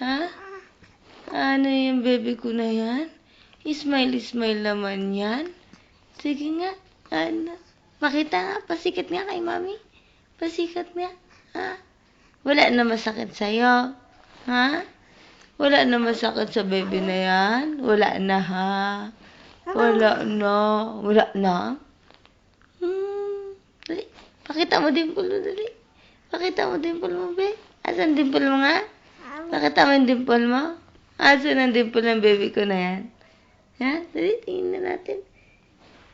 Ha? Ano yung baby ko na yan? Smile naman yan. Sige nga. Ano? Pakita nga. Pasikat nga kay mami. Pasikat nga. Ha? Wala na masakit sa'yo. Ha? Wala na masakit sa baby na yan. Wala na ha. Wala na. Wala na. Dali. Pakita mo dimple mo, dali. Pakita mo dimple mo, be. Asan dimple mo nga? Pakita mo yung dimple mo. Asan ang dimple ng baby ko na yan? Ha? Dali, tingnan na natin.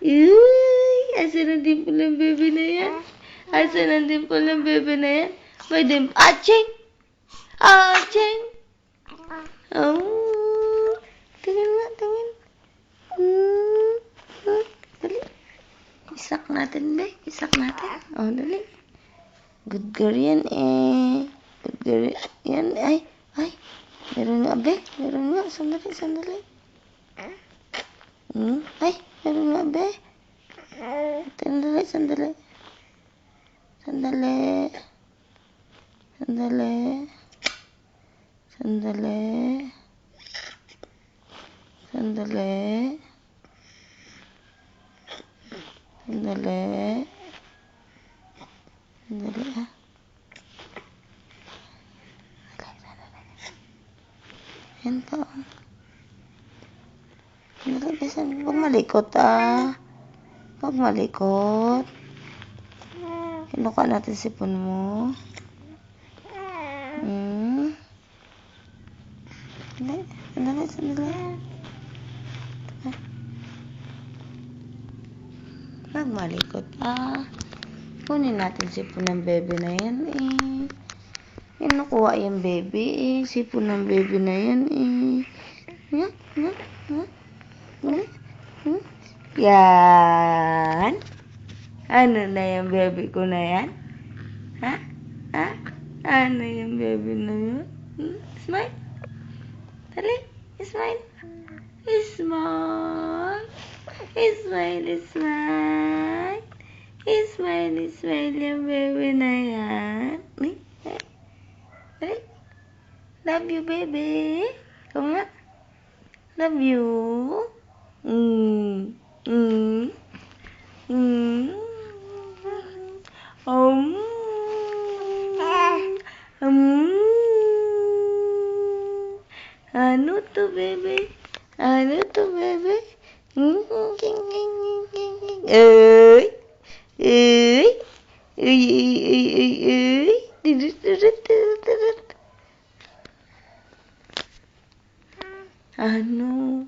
Uy! Asan ang dimple ng baby na yan? Asan ang dimple ng baby na yan? May dimple. Aching! Aching! Oh! Tingnan nga, tingnan. Dali. Isak natin, be. Isak natin. Oh, dali. Good girl yan, eh. Good girl yan. Ay. Meron nga, be. Meron nga. Sandali. Ay, meron nga, be. Sandali. Ah. Yan pa. Sandali, besan. Huwag malikot, ah. Huwag malikot. Kinuka natin sipon mo. Sandali. Huwag malikot, ah. Kunin natin sipon ng baby na yan, eh. Yan, nakuha yung baby, eh. Sipon ng baby na yan, eh. Yan. Ano na yung baby ko na yan? Ha? Ano yung baby na yan? Smile. Dali. Smile. Smile yung baby na yan. Dali. Love you, baby. Ikaw nga. Love you. Ano to, baby? Ano?